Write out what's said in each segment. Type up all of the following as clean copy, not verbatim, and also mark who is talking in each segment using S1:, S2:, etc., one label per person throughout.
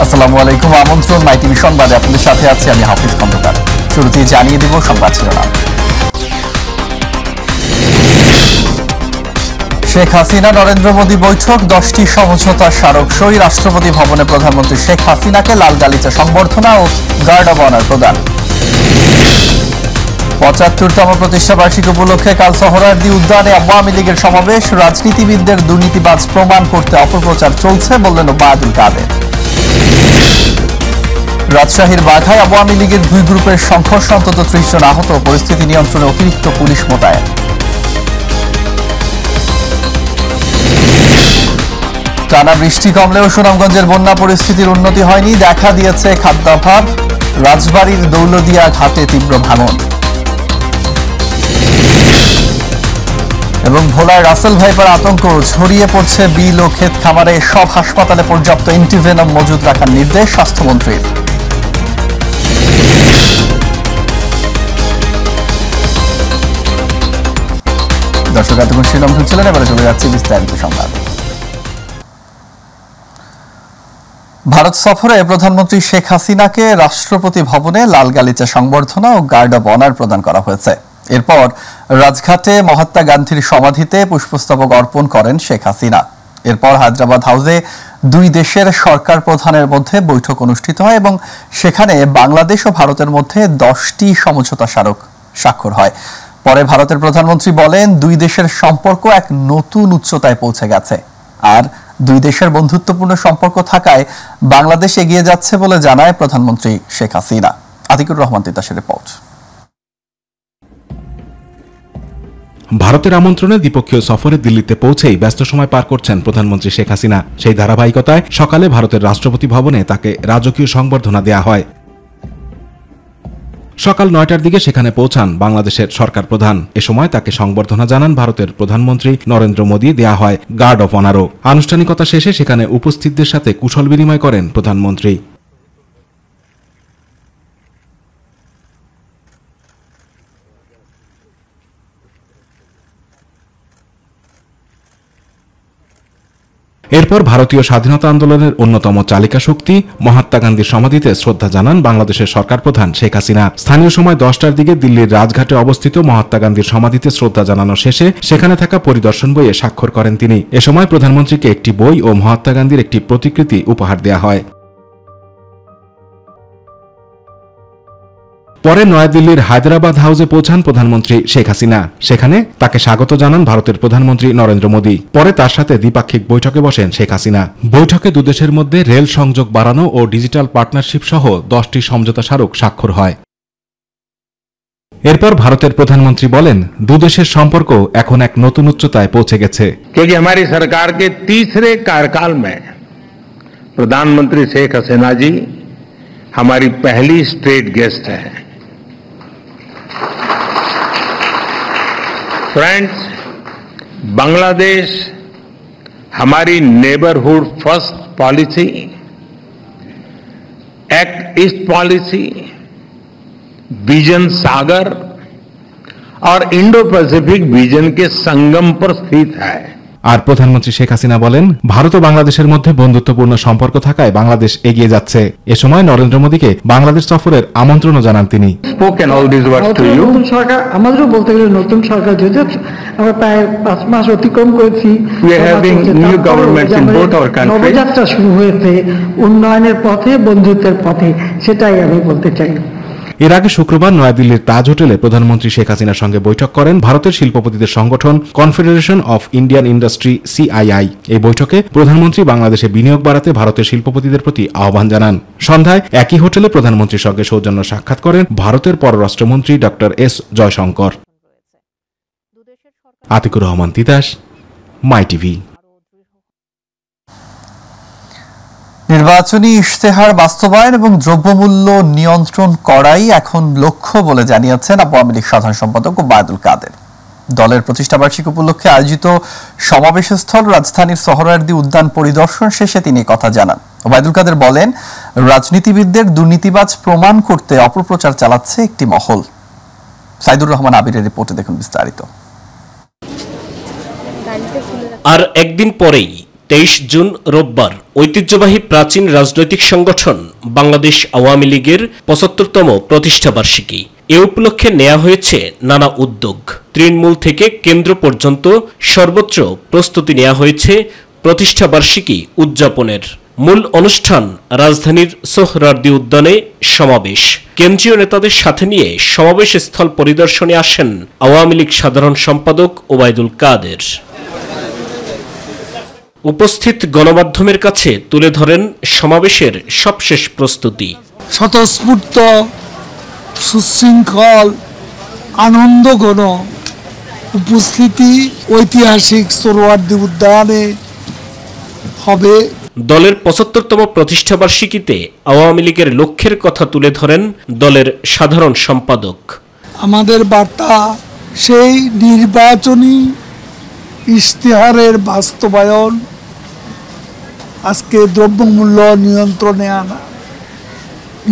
S1: আসসালামু আলাইকুম। আমন্ত্রণ মাই টিভি সংবাদে আপনাদের সাথে আছি আমি হাফিজ খন্দকার। শুরুতেই জানিয়ে দেব সংবাদ শিরোনাম। শেখ হাসিনা নরেন্দ্র মোদী বৈঠক, 10টি সমঝোতা স্মারক সই। রাষ্ট্রপতি ভবনে প্রধানমন্ত্রী শেখ হাসিনাকে লাল গালিচা সংবর্ধনা ও গার্ড অব অনার প্রদান। ৭৫তম প্রতিষ্ঠা বার্ষিকী উপলক্ষে কাল সোহরাওয়ার্দী উদ্যানে আওয়ামী লীগের সমাবেশ। রাজনীতিবিদদের দুর্নীতিবাজ প্রমাণ করতে অপপ্রচার চলছে বললেন ওবায়দুল কাদের। রাজশাহীর বাঘায় আওয়ামী লীগের 2 গ্রুপের সংঘর্ষে অন্তত 30 জন আহত, পরিস্থিতি নিয়ন্ত্রণে অতিরিক্ত পুলিশ মোতায়েন। টানা বৃষ্টি কমলেও সুনামগঞ্জের বন্যা পরিস্থিতির উন্নতি হয়নি, দেখা দিয়েছে খাদ্যাভাব। রাজবাড়ীর দৌলদিয়া ঘাটে তীব্র ভাঙন। এবং ভোলায় রাসেল ভাইপার আতঙ্ক, ছড়িয়ে পড়ছে বিল ও ক্ষেত খামারে। সব হাসপাতালে পর্যাপ্ত অ্যান্টিভেনম মজুদ রাখার নির্দেশ স্বাস্থ্যমন্ত্রীর। দর্শক, এতক্ষণ শিরোনাম শুনছিলেন, এবারে চলে যাচ্ছে বিস্তারিত সংবাদ। ভারত সফরে প্রধানমন্ত্রী শেখ হাসিনাকে রাষ্ট্রপতি ভবনে লাল গালিচা সংবর্ধনা ও গার্ড অব অনার প্রদান করা হয়েছে। এরপর রাজঘাটে মহাত্মা গান্ধীর সমাধিতে পুষ্পস্তবক অর্পণ করেন শেখ হাসিনা। এরপর হায়দ্রাবাদ হাউসে 2 দেশের সরকার প্রধানের মধ্যে বৈঠক অনুষ্ঠিত হয় এবং সেখানে বাংলাদেশ ও ভারতের মধ্যে 10টি সমঝোতা স্মারক স্বাক্ষর হয়। পরে ভারতের প্রধানমন্ত্রী বলেন, 2 দেশের সম্পর্ক এক নতুন উচ্চতায় পৌঁছে গেছে, আর 2 দেশের বন্ধুত্বপূর্ণ সম্পর্ক থাকায় বাংলাদেশ এগিয়ে যাচ্ছে বলে জানায় প্রধানমন্ত্রী শেখ হাসিনা। আতিকুর রহমান তিতাসের রিপোর্ট।
S2: ভারতের আমন্ত্রণে দ্বিপক্ষীয় সফরে দিল্লিতে পৌঁছেই ব্যস্ত সময় পার করছেন প্রধানমন্ত্রী শেখ হাসিনা। সেই ধারাবাহিকতায় সকালে ভারতের রাষ্ট্রপতি ভবনে তাকে রাজকীয় সংবর্ধনা দেয়া হয়। সকাল 9টার দিকে সেখানে পৌঁছান বাংলাদেশের সরকার প্রধান। এ সময় তাকে সংবর্ধনা জানান ভারতের প্রধানমন্ত্রী নরেন্দ্র মোদী। দেয়া হয় গার্ড অব অনারও। আনুষ্ঠানিকতা শেষে সেখানে উপস্থিতদের সাথে কুশল বিনিময় করেন প্রধানমন্ত্রী। এরপর ভারতীয় স্বাধীনতা আন্দোলনের অন্যতম চালিকা শক্তি মহাত্মা গান্ধীর সমাধিতে শ্রদ্ধা জানান বাংলাদেশের সরকার প্রধান শেখ হাসিনা। স্থানীয় সময় 10টার দিকে দিল্লির রাজঘাটে অবস্থিত মহাত্মা গান্ধীর সমাধিতে শ্রদ্ধা জানানো শেষে সেখানে থাকা পরিদর্শন বইয়ে স্বাক্ষর করেন তিনি। এ সময় প্রধানমন্ত্রীকে একটি বই ও মহাত্মা গান্ধীর একটি প্রতিকৃতি উপহার দেয়া হয়। পরে নয়াদিল্লির হায়দ্রাবাদ হাউসে পৌঁছান প্রধানমন্ত্রী শেখ হাসিনা। সেখানে তাকে স্বাগত জানান ভারতের প্রধানমন্ত্রী নরেন্দ্র মোদী। পরে তার সাথে দ্বিপাক্ষিক বৈঠকে বসেন শেখ হাসিনা। বৈঠকে 2 দেশের মধ্যে রেল সংযোগ বাড়ানো ও ডিজিটাল পার্টনারশিপ সহ 10টি সমঝোতা স্মারক স্বাক্ষর হয়। এরপর ভারতের প্রধানমন্ত্রী বলেন, 2 দেশের সম্পর্ক এখন এক নতুন উচ্চতায় পৌঁছে গেছে।
S3: क्योंकि हमारी सरकार के तीसरे कार्यकाल में प्रधानमंत्री शेख हसीना जी हमारी पहली स्टेट गेस्ट है। फ्रेंड्स, बांग्लादेश हमारी neighbourhood first policy, act east policy, vision Sagar और इंडो पैसिफिक विजन के संगम पर स्थित है।
S2: আর প্রধানমন্ত্রী শেখ হাসিনা বলেন, ভারত ও বাংলাদেশের মধ্যে বন্ধুত্বপূর্ণ সম্পর্ক থাকায় বাংলাদেশ এগিয়ে যাচ্ছে। এ সময় নরেন্দ্র মোদীকে বাংলাদেশ সফরের আমন্ত্রণও জানান তিনি।
S4: নতুন সরকার, আমাদেরও বলতে গেলে নতুন সরকার, যেহেতু আমরা প্রায় 5 মাস অতিক্রম করেছি, নবযাত্রা শুরু হয়েছে উন্নয়নের পথে, বন্ধুত্বের পথে, সেটাই আমি বলতে চাই।
S2: এর আগে শুক্রবার নয়াদিল্লির তাজ হোটেলে প্রধানমন্ত্রী শেখ হাসিনার সঙ্গে বৈঠক করেন ভারতের শিল্পপতিদের সংগঠন confederation of Indian industry CII। এই বৈঠকে প্রধানমন্ত্রী বাংলাদেশে বিনিয়োগ বাড়াতে ভারতের শিল্পপতিদের প্রতি আহ্বান জানান। সন্ধ্যায় একই হোটেলে প্রধানমন্ত্রীর সঙ্গে সৌজন্য সাক্ষাৎ করেন ভারতের পররাষ্ট্রমন্ত্রী ডক্টর S জয়শঙ্কর। আতিকুর রহমান তিতাস, মাই টিভি।
S1: নির্বাচনী ইশতেহার বাস্তবায়ন এবং দ্রব্যমূল্য নিয়ন্ত্রণ করাই এখন লক্ষ্য বলে জানিয়েছেন আওয়ামী লীগ সাধারণ সম্পাদক ওবায়দুল কাদের। দলের প্রতিষ্ঠাবার্ষিকী উপলক্ষে আয়োজিত সমাবেশস্থল রাজধানীর সোহরাওয়ার্দী উদ্যান পরিদর্শন শেষে তিনি কথা জানান। ওবায়দুল কাদের বলেন, রাজনীতিবিদদের দুর্নীতিবাজ প্রমাণ করতে অপপ্রচার চালাচ্ছে একটি মহল। সাইদুর রহমান আবিরের রিপোর্টে দেখুন বিস্তারিত।
S5: আর একদিন পরেই 23 জুন রোববার ঐতিহ্যবাহী প্রাচীন রাজনৈতিক সংগঠন বাংলাদেশ আওয়ামী লীগের ৭৫তম প্রতিষ্ঠাবার্ষিকী। এ উপলক্ষে নেওয়া হয়েছে নানা উদ্যোগ। তৃণমূল থেকে কেন্দ্র পর্যন্ত সর্বত্র প্রস্তুতি নেওয়া হয়েছে প্রতিষ্ঠাবার্ষিকী উদযাপনের। মূল অনুষ্ঠান রাজধানীর সোহরাওয়ার্দী উদ্যানে সমাবেশ। কেন্দ্রীয় নেতাদের সাথে নিয়ে সমাবেশ স্থল পরিদর্শনে আসেন আওয়ামী লীগ সাধারণ সম্পাদক ওবায়দুল কাদের। উপস্থিত গণমাধ্যমের কাছে তুলে ধরেন সমাবেশের সবশেষ প্রস্তুতি।
S6: স্বতঃস্ফূর্ত, সুশৃঙ্খল, আনন্দঘন উপস্থিতি ঐতিহাসিক সোহরাওয়ার্দী উদ্যানে হবে।
S5: দলের ৭৫তম প্রতিষ্ঠাবার্ষিকীতে আওয়ামী লীগের লক্ষ্যের কথা তুলে ধরেন দলের সাধারণ সম্পাদক।
S6: আমাদের বার্তা সেই নির্বাচনী ইশতেহারের বাস্তবায়ন, আজকে দ্রব্যমূল্য নিয়ন্ত্রণে আনা,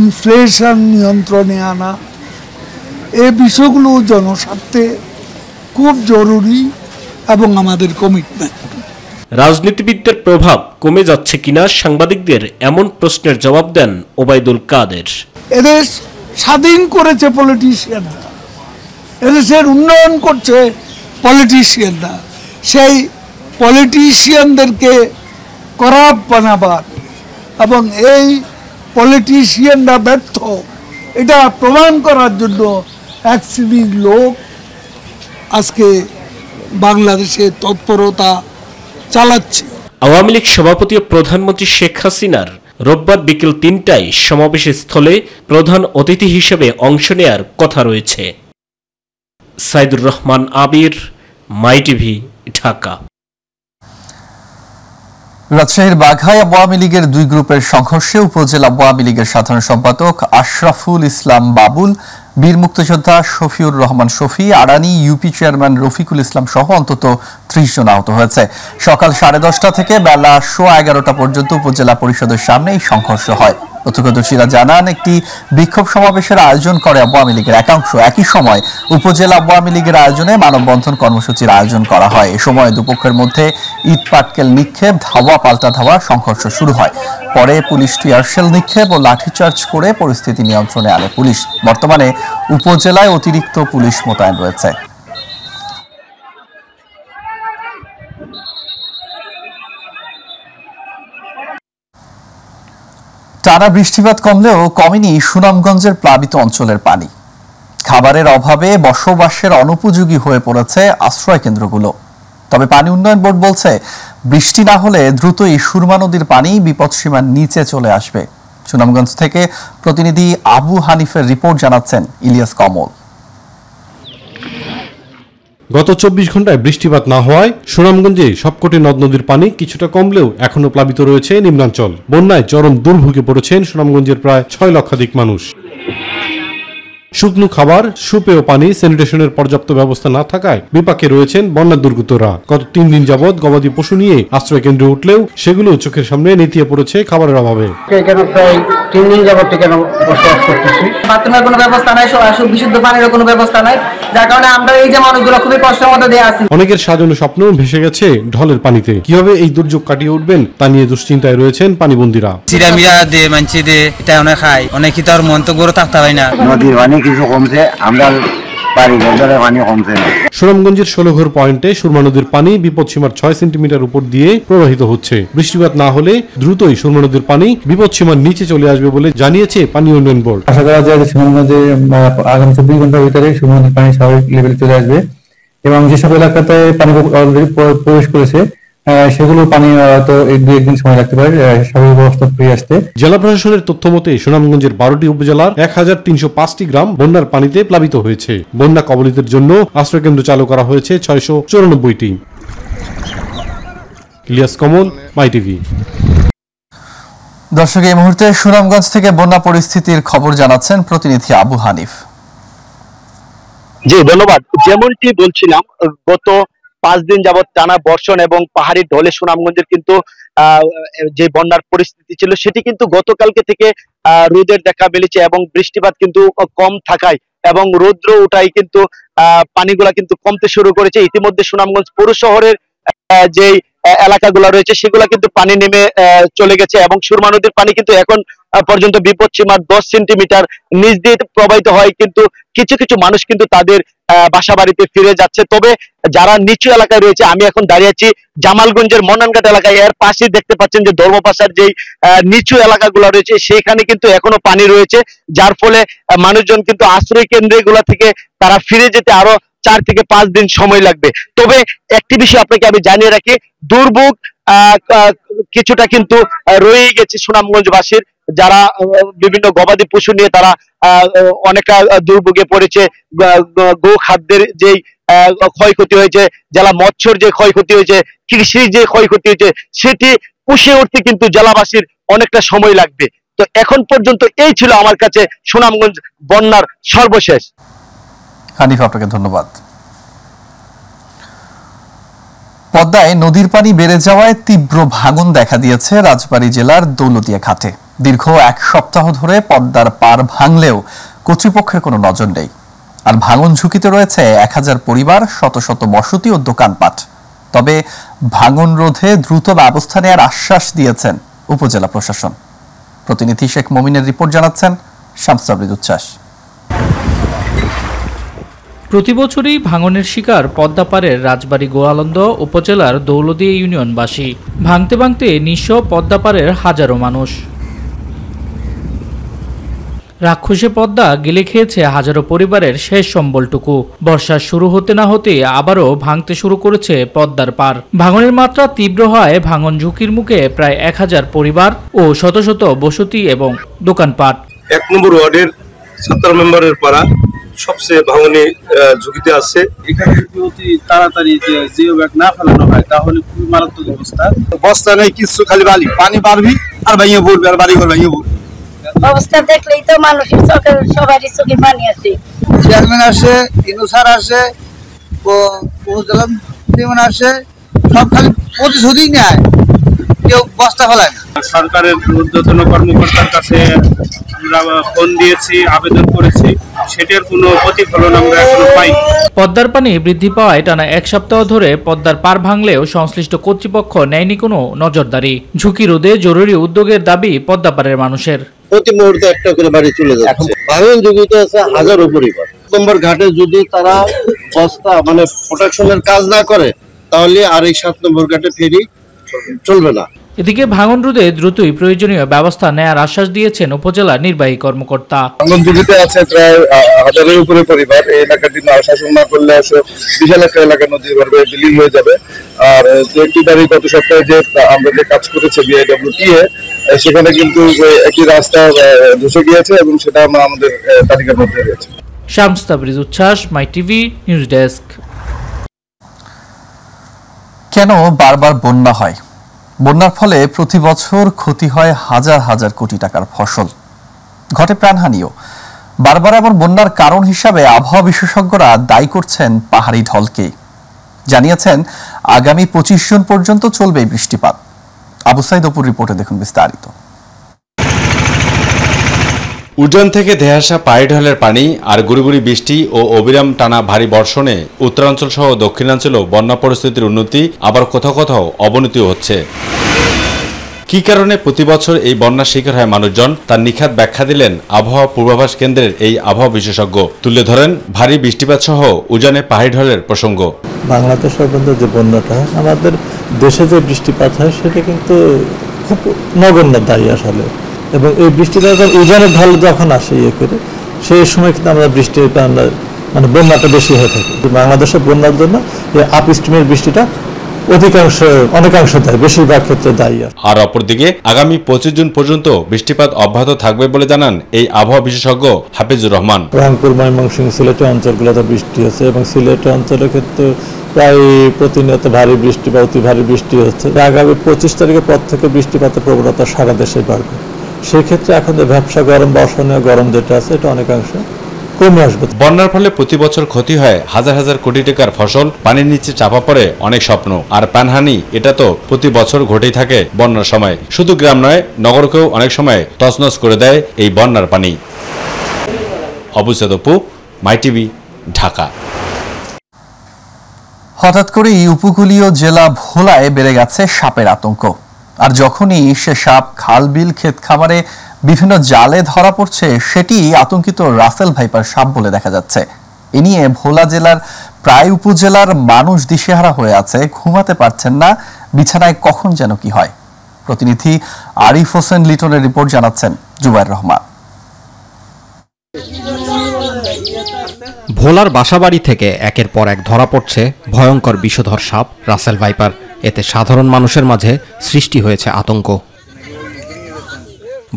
S6: ইনফ্লেশন নিয়ন্ত্রণে আনা, এই বিষয়গুলো জনস্বার্থে খুব জরুরি এবং আমাদের কমিটমেন্ট।
S5: রাজনীতিবিদদের প্রভাব কমে যাচ্ছে কিনা সাংবাদিকদের এমন প্রশ্নের জবাব দেন ওবায়দুল কাদের।
S6: এদেশ স্বাধীন করেছে পলিটিশিয়ানরা, এদেশের উন্নয়ন করছে পলিটিশিয়ানরা। সেই পলিটিশিয়ানদেরকে করাপ্ট বানাবার এবং এই পলিটিশিয়ানরা ব্যর্থ, এটা প্রমাণ করার জন্য এক শ্রেণীর লোক আজকে বাংলাদেশে তৎপরতা চালাচ্ছে।
S5: আওয়ামী লীগ সভাপতি ও প্রধানমন্ত্রী শেখ হাসিনার রোববার বিকেল ৩টায় সমাবেশ স্থলে প্রধান অতিথি হিসেবে অংশ নেয়ার কথা রয়েছে। সাইদুর রহমান আবির, মাই টিভি, ঢাকা।
S1: রাজশাহীর বাঘায় আওয়ামী লীগের দুই গ্রুপের সংঘর্ষে উপজেলা আওয়ামী লীগের সাধারণ সম্পাদক আশরাফুল ইসলাম বাবুল, বীর মুক্তিযোদ্ধা শফিউর রহমান শফি, আড়ানি ইউপি চেয়ারম্যান রফিকুল ইসলাম সহ অন্তত ৩০ জন আহত হয়েছে। সকাল 10:30 থেকে বেলা 11:15 পর্যন্ত উপজেলা পরিষদের সামনে এই সংঘর্ষ হয়। প্রত্যক্ষদর্শীরা জানান, একটি বিক্ষোভ সমাবেশের আয়োজন করে আওয়ামী লীগের একাংশ। একই সময় উপজেলা আওয়ামী লীগের আয়োজনে মানববন্ধন কর্মসূচির আয়োজন করা হয়। এ সময় দুপক্ষের মধ্যে ইট পাটকেল নিক্ষেপ, ধাওয়া পাল্টা ধাওয়া, সংঘর্ষ শুরু হয়। পরে পুলিশ টিয়ারশেল নিক্ষেপ ও লাঠিচার্জ করে পরিস্থিতি নিয়ন্ত্রণে আনে পুলিশ। বর্তমানে উপজেলায় অতিরিক্ত পুলিশ মোতায়েন রয়েছে। টানা বৃষ্টিপাত কমলেও কমেনি সুনামগঞ্জের প্লাবিত অঞ্চলের পানি। খাবারের অভাবে বসবাসের অনুপযোগী হয়ে পড়েছে আশ্রয় কেন্দ্রগুলো। তবে পানি উন্নয়ন বোর্ড বলছে, বৃষ্টি না হলে দ্রুতই সুরমা নদীর পানি বিপদসীমার নিচে চলে আসবে। সুনামগঞ্জ থেকে প্রতিনিধি আবু হানিফের রিপোর্ট, জানাচ্ছেন ইলিয়াস কমল।
S7: গত 24 ঘন্টায় বৃষ্টিপাত না হওয়ায় সুনামগঞ্জে সবকটি নদ নদীর পানি কিছুটা কমলেও এখনো প্লাবিত রয়েছে নিম্নাঞ্চল। বন্যায় চরম দুর্ভোগে পড়েছেন সুনামগঞ্জের প্রায় 6 লক্ষাধিক মানুষ। শুকনো খাবার, সুপেয় পানি, স্যানিটেশনের পর্যাপ্ত ব্যবস্থা না থাকায় বিপাকে রয়েছেন বন্যা দুর্গতরা। গত 3 দিন যাবৎ গবাদি পশু নিয়ে আশ্রয় কেন্দ্রে উঠলেও সেগুলো চোখের সামনে নেতিয়ে পড়েছে খাবারের অভাবে।
S8: প্রায় 3 দিন যাবৎ বসবাস করতেছি। বাথরুমের কোনো ব্যবস্থা নাই, বিশুদ্ধ পানির কোনো ব্যবস্থা নাই, যার কারণে আমরা এই যে মানুষগুলো খুবই কষ্টের মধ্যে দিয়ে আছি।
S7: অনেকের সাজানো স্বপ্ন ভেসে গেছে ঢলের পানিতে। কিভাবে এই দুর্যোগ কাটিয়ে উঠবেন তা নিয়ে দুশ্চিন্তায় রয়েছেন পানিবন্দীরা।
S9: চিরামিরা দে মানছি দে এটা অনেক খায়, অনেক তার মন তো গরু থাকতে হয় না।
S10: নদীর পানি কিছু কমছে, আমরা পানি কমছে না।
S7: সুনামগঞ্জের 16 পয়েন্টে সুরমা নদীর পানি বিপদসীমার 6 সেন্টিমিটার উপর দিয়ে প্রবাহিত হচ্ছে। বৃষ্টিপাত না হলে দ্রুতই সুরমা নদীর পানি বিপদসীমার নিচে চলে আসবে বলে জানিয়েছে পানি উন্নয়ন বোর্ড।
S11: আশা করা যায় যে সুনামগঞ্জে আগামী 24 ঘন্টার ভিতরে সুরমা নদীর পানি স্বাভাবিক লেভেলে চলে আসবে এবং যেসব এলাকাতে পানি অলরেডি প্রবেশ করেছে সেগুলো পানি হয়তো 1-2 দিন সময় লাগতে পারে স্বাভাবিক অবস্থা ফিরে আসতে।
S7: জেলা প্রশাসনের তথ্য মতে সুনামগঞ্জের 12টি উপজেলার 1305টি গ্রাম বন্যার পানিতে প্লাবিত হয়েছে। বন্যা কবলিতের জন্য আশ্রয়কেন্দ্র চালু করা হয়েছে 694টি। ইলিয়াস কমল, মাই টিভি।
S1: দর্শক, এই মুহূর্তে সুনামগঞ্জ থেকে বন্যা পরিস্থিতির খবর জানাচ্ছেন প্রতিনিধি আবু হানিফ।
S12: জি ধন্যবাদ। যেমনটি বলছিলাম, গত 5 দিন যাবৎ টানা বর্ষণ এবং পাহাড়ি ঢলে সুনামগঞ্জের কিন্তু যে বন্যার পরিস্থিতি ছিল সেটি কিন্তু গতকালকে থেকে রোদের দেখা মিলেছে এবং বৃষ্টিপাত কিন্তু কম থাকায় এবং রৌদ্র উঠাই কিন্তু পানিগুলা কিন্তু কমতে শুরু করেছে। ইতিমধ্যে সুনামগঞ্জ পৌর শহরের যে এলাকাগুলো রয়েছে সেগুলো কিন্তু পানি নেমে চলে গেছে এবং সুরমা নদীর পানি কিন্তু এখন পর্যন্ত বিপদসীমার 10 সেন্টিমিটার নিচ দিয়ে প্রবাহিত হয়, কিন্তু কিছু কিছু মানুষ কিন্তু তাদের বাসা বাড়িতে ফিরে যাচ্ছে। তবে যারা নিচু এলাকায় রয়েছে, আমি এখন দাঁড়িয়ে আছি জামালগঞ্জের মনানঘাট এলাকায়, এর পাশে দেখতে পাচ্ছেন যে ধর্মপাশার যেই নিচু এলাকাগুলো রয়েছে সেখানে কিন্তু এখনো পানি রয়েছে, যার ফলে মানুষজন কিন্তু আশ্রয় কেন্দ্রগুলো থেকে তারা ফিরে যেতে আরো 4 থেকে 5 দিন সময় লাগবে। তবে একটি বিষয় আপনাকে আমি জানিয়ে রাখি, দুর্ভোগ কিছুটা কিন্তু রয়েই গেছে সুনামগঞ্জবাসীর, যারা বিভিন্ন গবাদি পশু নিয়ে তারা অনেকটা দুর্ভোগে পড়েছে। গো খাদ্যের যেই ক্ষয়ক্ষতি হয়েছে, জেলা মৎস্যর যে ক্ষয়ক্ষতি হয়েছে, কৃষির যে ক্ষয়ক্ষতি হয়েছে, সেটি পুষে উঠতে কিন্তু জেলাবাসীর অনেকটা সময় লাগবে। তো এখন পর্যন্ত এই ছিল আমার কাছে সুনামগঞ্জ বন্যার সর্বশেষ।
S1: হানিফ, আপনাকে ধন্যবাদ। পদ্মায় নদীর পানি বেড়ে যাওয়ায় তীব্র ভাঙন দেখা দিয়েছে রাজবাড়ী জেলার দৌলতিয়া ঘাটে। দীর্ঘ 1 সপ্তাহ ধরে পদ্মার পার ভাঙলেও কর্তৃপক্ষের কোনো নজর নেই। আর ভাঙন ঝুঁকিতে রয়েছে 1000 পরিবার, শত শত বসতি ও দোকানপাট। তবে ভাঙন রোধে দ্রুত ব্যবস্থা নেওয়ার আশ্বাস দিয়েছেন উপজেলা প্রশাসন। প্রতিনিধি শেখ মমিনের রিপোর্ট জানাচ্ছেন শামসাবরিদ উচ্ছ্বাস।
S13: প্রতিবছরই ভাঙনের শিকার পদ্মাপাড়ের রাজবাড়ী গোয়ালন্দ উপজেলার দৌলতিয়া ইউনিয়নবাসী। ভাঙতে ভাঙতে নিঃস্ব পদ্মাপাড়ের হাজারো মানুষ। রাক্ষসে পদ্মা গিলে খেয়েছে হাজারো পরিবারের শেষ সম্বলটুকু। বর্ষা শুরু হতে না হতে আবারও ভাঙতে শুরু করেছে পদ্মার পার। ভাঙনের মাত্রা তীব্র হয় ভাঙন ঝুঁকির মুখে প্রায় 1000 পরিবার ও শত শত বসতি এবং দোকানপাট।
S14: 1 নম্বর ওয়ার্ডের 70 মেম্বারের পাড়া সবচেয়ে ভাঙনে ঝুঁকিতে আছে। এখানে অতি তাড়াতাড়ি জিও ব্যাগ না ফেলানো হয় তাহলে খুবই মারাত্মক অবস্থা। বস্তা নেই কিছু, খালি বালি, পানি পারবি আর ভাইয়া বলবে, আর বাড়ি ঘর ভাইয়া বলবে।
S15: অবস্থা দেখলেই তো মানুষের চোখের সবারই চোখে পানি আসে।
S16: চেয়ারম্যান আসে, ইনুসার আসে, উপজেলা চেয়ারম্যান আসে, সব খালি প্রতিশোধই নেয়, কেউ বস্তা ফেলায় না।
S14: সরকারের ঊর্ধ্বতন কর্মকর্তার কাছে আমরা ফোন দিয়েছি, আবেদন করেছি, সেটার কোনো প্রতিফলন আমরা এখনো পাইনি।
S13: পদ্মার পানি বৃদ্ধি পাওয়ায় টানা 1 সপ্তাহ ধরে পদ্মার পার ভাঙলেও সংশ্লিষ্ট কর্তৃপক্ষ নেয়নি কোনো নজরদারি। ঝুঁকি রোধে জরুরি উদ্যোগের দাবি পদ্মাপাড়ের মানুষের।
S17: প্রতি মুহূর্তে একটা করে বাড়ি চলে যাচ্ছে। ভাঙন ঝুঁকিতে আছে হাজারো পরিবার। নম্বর ঘাটে যদি তারা বস্তা মানে প্রোটেকশনের কাজ না করে তাহলে আর এই 7 নম্বর ঘাটে ফেরি চলবে না।
S13: এদিকে ভাঙন রোধে দ্রুতই প্রয়োজনীয় ব্যবস্থা নেয়ার আশ্বাস দিয়েছেন উপজেলা নির্বাহী কর্মকর্তা।
S14: ভাঙন ঝুঁকিতে আছে প্রায় 1000-এর উপরে পরিবার। এই এলাকাটি শাসন না করলে বিশাল একটা এলাকা নদীর গর্ভে বিলীন হয়ে যাবে। আর একটি বাড়ি গত সপ্তাহে যে আমরা যে কাজ করেছি বিআইডব্লিউটিএ, সেখানে কিন্তু একটি রাস্তা ধসে গিয়েছে এবং সেটা আমাদের তালিকার মধ্যে রয়েছে।
S13: শামসাবরিদ উচ্ছ্বাস, মাই টিভি নিউজ ডেস্ক।
S1: কেন বারবার বন্যা হয়? বন্যার ফলে প্রতি বছর ক্ষতি হয় হাজার হাজার কোটি টাকার ফসল, ঘটে প্রাণহানিও। বারবার এমন বন্যার কারণ হিসাবে আবহাওয়া বিশেষজ্ঞরা দায়ী করছেন পাহাড়ি ঢলকে। জানিয়েছেন আগামী 25 জুন পর্যন্ত চলবে বৃষ্টিপাত। আবু সাইদ অপুর রিপোর্টে দেখুন বিস্তারিত।
S18: উজান থেকে ধেয়ে আসা পাহাড়ি ঢলের পানি আর গুড়ি বৃষ্টি ও অবিরাম টানা ভারী বর্ষণে উত্তরাঞ্চল সহ দক্ষিণাঞ্চলেও বন্যা পরিস্থিতির উন্নতি, আবার কোথাও কোথাও অবনতিও হচ্ছে। কি কারণে প্রতি বছর এই বন্যার শিকার হয় মানুষজন, তার নিখাত ব্যাখ্যা দিলেন আবহাওয়া পূর্বাভাস কেন্দ্রের এই আবহাওয়া বিশেষজ্ঞ। তুলে ধরেন ভারী বৃষ্টিপাত সহ উজানে পাহাড়ি ঢলের প্রসঙ্গ।
S19: বাংলাদেশ সর্বন্ত যে বন্যাটা, আমাদের দেশে যে বৃষ্টিপাত হয় সেটা কিন্তু খুব নগণ্য দায়ী আসলে। এবং এই বৃষ্টিপাত উজানের ঢল যখন আসে করে সেই সময় কিন্তু আমরা বৃষ্টিটা মানে বন্যাটা বেশি হয়ে থাকে। বাংলাদেশের বন্যার জন্য এই আপ স্ট্রিমের বৃষ্টিটা অনেকাংশ দায়ী, বেশিরভাগ ক্ষেত্রে দায়ী।
S18: আর অপরদিকে আগামী 25 জুন পর্যন্ত বৃষ্টিপাত অব্যাহত থাকবে বলে জানান এই আবহাওয়া বিশেষজ্ঞ হাফিজুর রহমান।
S19: রংপুর, ময়মনসিংহ, সিলেট অঞ্চলগুলোতে বৃষ্টি হচ্ছে এবং সিলেট অঞ্চলের ক্ষেত্রে প্রায় প্রতিনিয়ত ভারী বৃষ্টি বা অতি ভারী বৃষ্টি হচ্ছে। আগামী 25 তারিখের পর থেকে বৃষ্টিপাতের প্রবণতা সারা দেশে বাড়বে। সেই ক্ষেত্রে এখন যে ব্যবসা গরম বা অসহনীয় গরম যেটা আছে এটা অনেকাংশে কমে আসবে।
S18: বন্যার ফলে প্রতি বছর ক্ষতি হয় হাজার হাজার কোটি টাকার ফসল, পানির নিচে চাপা পড়ে অনেক স্বপ্ন। আর প্রাণহানি এটা তো প্রতি বছর ঘটেই থাকে বন্যার সময়। শুধু গ্রাম নয়, নগরকেও অনেক সময় তছনছ করে দেয় এই বন্যার পানি। আবু সাইদ অপু, মাই টিভি, ঢাকা।
S1: হঠাৎ করেই উপকূলীয় জেলা ভোলায় বেড়ে গেছে সাপের আতঙ্ক। আর যখনই সে সাপ খাল বিল ক্ষেত খামারে বিভিন্ন জালে ধরা পড়ছে, সেটি আতঙ্কিত রাসেল ভাইপার সাপ বলে দেখা যাচ্ছে। এ নিয়ে ভোলা জেলার প্রায় উপজেলার মানুষ দিশেহারা হয়ে আছে, ঘুমাতে পারছেন না, বিছানায় কখন যেন কি হয়। প্রতিনিধি আরিফ হোসেন লিটনের রিপোর্ট জানাচ্ছেন জুবাইর রহমান।
S20: ভোলার বাসাবাড়ি থেকে একের পর এক ধরা পড়ছে ভয়ঙ্কর বিষধর সাপ রাসেল ভাইপার। এতে সাধারণ মানুষের মাঝে সৃষ্টি হয়েছে আতঙ্ক।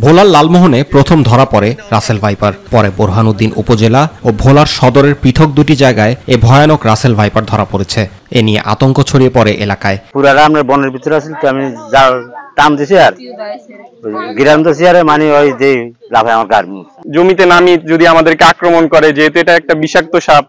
S20: ভোলার লালমোহনে প্রথম ধরা পড়ে রাসেল ভাইপার, পরে বোরহানুদ্দিন উপজেলা ও ভোলার সদরের পৃথক দুটি জায়গায় এ ভয়ানক রাসেল ভাইপার ধরা পড়েছে। এ নিয়ে আতঙ্ক ছড়িয়ে পড়ে এলাকায়।
S10: পুরারা আমরা বনের ভিতরে আসলে আমি টান দিছি আর গিরাম তো চেয়ারে মানে ওই যে লাফায় আমার গাড়ি
S21: জমিতে নামি যদি আমাদেরকে আক্রমণ করে, যেহেতু এটা একটা বিষাক্ত সাপ,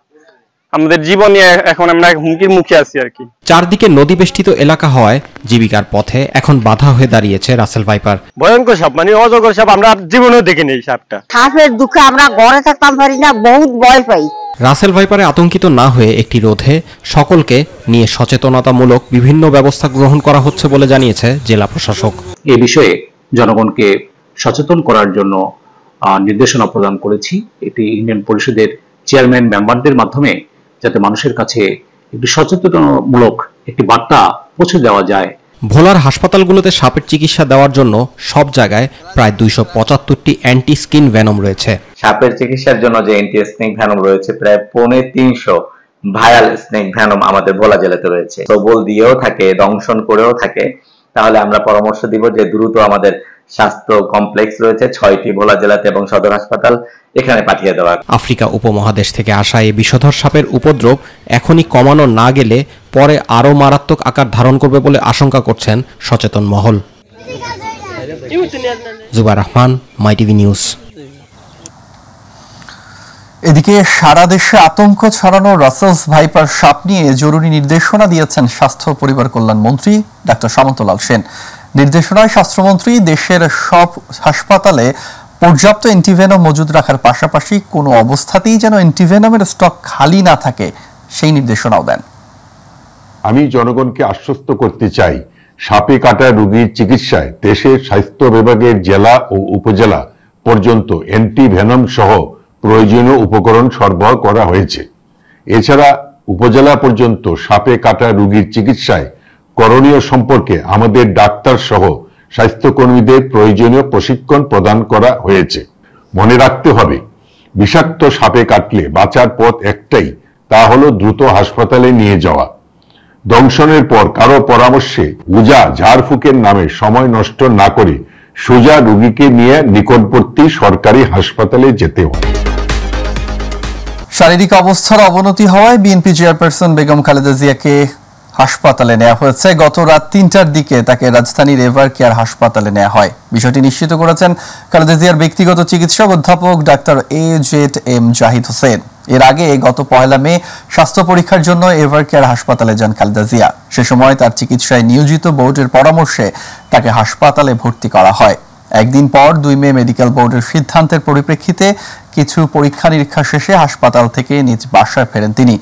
S21: আমাদের জীবন নিয়ে এখন আমরা হুমকির মুখে আছি আর কি।
S20: চারদিকে নদী বেষ্টিত এলাকা হওয়ায় জীবিকার পথে এখন বাধা হয়ে দাঁড়িয়েছে রাসেল ভাইপার।
S21: ভয়ঙ্কর সাপ, মানে অজগর সাপ, আমরা জীবনেও দেখিনি এই সাপটা।
S15: সাপের দুঃখে আমরা ঘরে থাকতাম পারি না, বহুত ভয় পাই।
S20: রাসেল ভাইপারে আতঙ্কিত না হয়ে একটি রোধে সকলকে নিয়ে সচেতনতামূলক বিভিন্ন ব্যবস্থা গ্রহণ করা হচ্ছে বলে জানিয়েছে জেলা প্রশাসক।
S22: এ বিষয়ে জনগণকে সচেতন করার জন্য নির্দেশনা প্রদান করেছি। এটি ইউনিয়ন পরিষদের চেয়ারম্যান মেম্বারদের মাধ্যমে যাতে মানুষের কাছে একটি সচেতনমূলক একটি বার্তা পৌঁছে দেওয়া যায়।
S20: ভোলার হাসপাতালগুলোতে সাপের চিকিৎসা দেওয়ার জন্য সব জায়গায় প্রায় 275টি অ্যান্টি স্কিন ভ্যানম রয়েছে।
S23: সাপের চিকিৎসার জন্য যে অ্যান্টি স্নেক ভ্যানম রয়েছে প্রায় 350 ভাইরাল স্নেক ভ্যানম আমাদের ভোলা জেলাতে রয়েছে। সবল দিয়েও থাকে, দংশন করেও থাকে। তাহলে আমরা পরামর্শ দিব যে দ্রুত আমাদের স্বাস্থ্য কমপ্লেক্স রয়েছে 6টি ভোলা জেলাতে এবং সদর হাসপাতাল, এখানে পাঠিয়ে দেওয়া।
S20: আফ্রিকা উপমহাদেশ থেকে আসা এই বিষধর সাপের উপদ্রব এখনই কমানো না গেলে পরে আরও মারাত্মক আকার ধারণ করবে বলে আশঙ্কা করছেন সচেতন মহল। জুবাইর রহমান, মাই টিভি নিউজ।
S1: এদিকে সারা দেশে আতঙ্ক ছড়ানো রাসেলস ভাইপার সাপ নিয়ে জরুরি নির্দেশনা দিয়েছেন স্বাস্থ্য পরিবার কল্যাণ মন্ত্রী ডাক্তার সামন্তলাল সেন। নির্দেশনায় স্বাস্থ্যমন্ত্রী দেশের সব হাসপাতালে পর্যাপ্ত অ্যান্টিভেনম মজুদ রাখার পাশাপাশি কোনো অবস্থাতেই যেন অ্যান্টিভেনমের স্টক খালি না থাকে সেই নির্দেশনাও দেন।
S24: আমি জনগণকে আশ্বস্ত করতে চাই, সাপে কাটা রোগীর চিকিৎসায় দেশের স্বাস্থ্য বিভাগের জেলা ও উপজেলা পর্যন্ত অ্যান্টিভেনম সহ প্রয়োজনীয় উপকরণ সরবরাহ করা হয়েছে। এছাড়া উপজেলা পর্যন্ত সাপে কাটা রোগীর চিকিৎসায় করণীয় সম্পর্কে আমাদের ডাক্তার সহ স্বাস্থ্যকর্মীদের প্রয়োজনীয় প্রশিক্ষণ প্রদান করা হয়েছে। মনে রাখতে হবে, বিষাক্ত সাপে কাটলে বাঁচার পথ একটাই, তা হলো দ্রুত হাসপাতালে নিয়ে যাওয়া। দংশনের পর কারো পরামর্শে উজা ঝাড়ফুঁকের নামে সময় নষ্ট না করে সোজা রোগীকে নিয়ে নিকটবর্তী সরকারি হাসপাতালে যেতে হবে।
S1: শারীরিক অবস্থার অবনতি হওয়ায় বিএনপি চেয়ারপারসন বেগম খালেদা জিয়াকে হাসপাতালে নেওয়া হয়েছে। গত রাত 3টার দিকে তাকে রাজধানীর এভার কেয়ার হাসপাতালে নেওয়া হয়। বিষয়টি নিশ্চিত করেছেন খালেদা জিয়ার ব্যক্তিগত চিকিৎসক অধ্যাপক ডাক্তার AZM জাহিদ হোসেন। এর আগে গত 1 মে স্বাস্থ্য পরীক্ষার জন্য এভার কেয়ার হাসপাতালে যান খালেদা জিয়া। সে সময় তার চিকিৎসায় নিয়োজিত বোর্ডের পরামর্শে তাকে হাসপাতালে ভর্তি করা হয়। একদিন পর 2 মে মেডিকেল বোর্ডের সিদ্ধান্তের পরিপ্রেক্ষিতে কিছু পরীক্ষা নিরীক্ষা শেষে হাসপাতাল থেকে নিজ বাসায় ফেরেন তিনি।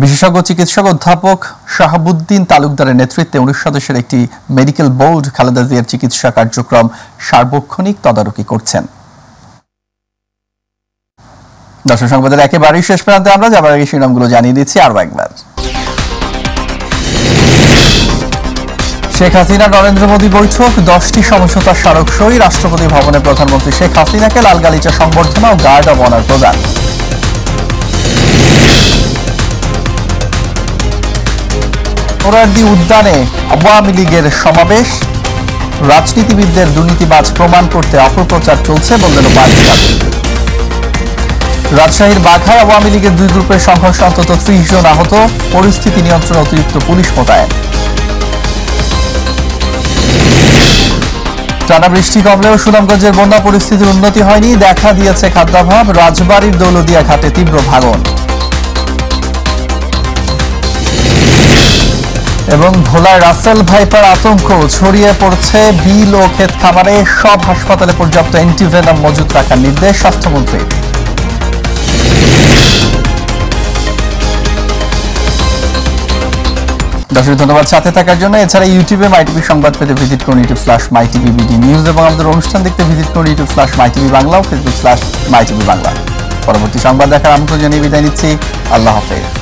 S1: বিশেষজ্ঞ চিকিৎসক অধ্যাপক শাহাবুদ্দিন তালুকদারের নেতৃত্বে 19 সদস্যের একটি মেডিকেল বোর্ড খালেদা জিয়ার চিকিৎসা কার্যক্রম সার্বক্ষণিক তদারকি করছেন। দর্শক সংবাদের একেবারেই শেষ প্রান্তে আমরা যাবার আগে শিরোনামগুলো জানিয়ে দিচ্ছি আরও একবার। শেখ হাসিনা নরেন্দ্র মোদী বৈঠক, 10টি সমঝোতা স্মারক সই। রাষ্ট্রপতি ভবনে প্রধানমন্ত্রী শেখ হাসিনাকে লাল গালিচা সংবর্ধনা ও গার্ড অব অনার প্রদান। সোহরাওয়ার্দী উদ্যানে আওয়ামী লীগের সমাবেশ, রাজনীতিবিদদের দুর্নীতিবাজ প্রমাণ করতে অপপ্রচার চলছে বললেন উপাচার্য। রাজশাহীর বাঘায় আওয়ামী লীগের 2 গ্রুপের সংঘর্ষে অন্তত 30 জন আহত, পরিস্থিতি নিয়ন্ত্রণে অতিরিক্ত পুলিশ মোতায়েন। টানা বৃষ্টি কমলেও সুনামগঞ্জের বন্যা পরিস্থিতির উন্নতি হয়নি, দেখা দিয়েছে খাদ্যাভাব। রাজবাড়ীর দৌলদিয়া ঘাটে তীব্র ভাঙন। এবং ভোলায় রাসেল ভাইপার আতঙ্ক ছড়িয়ে পড়ছে বিল ও ক্ষেত খামারে, সব হাসপাতালে পর্যাপ্ত অ্যান্টিভেনম মজুত রাখার নির্দেশ স্বাস্থ্যমন্ত্রী। দর্শক ধন্যবাদ সাথে থাকার জন্য। এছাড়া ইউটিউবে মাইটিভি সংবাদ পেতে ভিজিট করুন youtube/mytvbd নিউজ এবং আমাদের অনুষ্ঠান দেখতে ভিজিট করুন youtube/mytvবাংলা ও facebook/mytvবাংলা। পরবর্তী সংবাদ দেখার আমন্ত্রণ জানিয়ে বিদায় নিচ্ছি। আল্লাহ হাফেজ।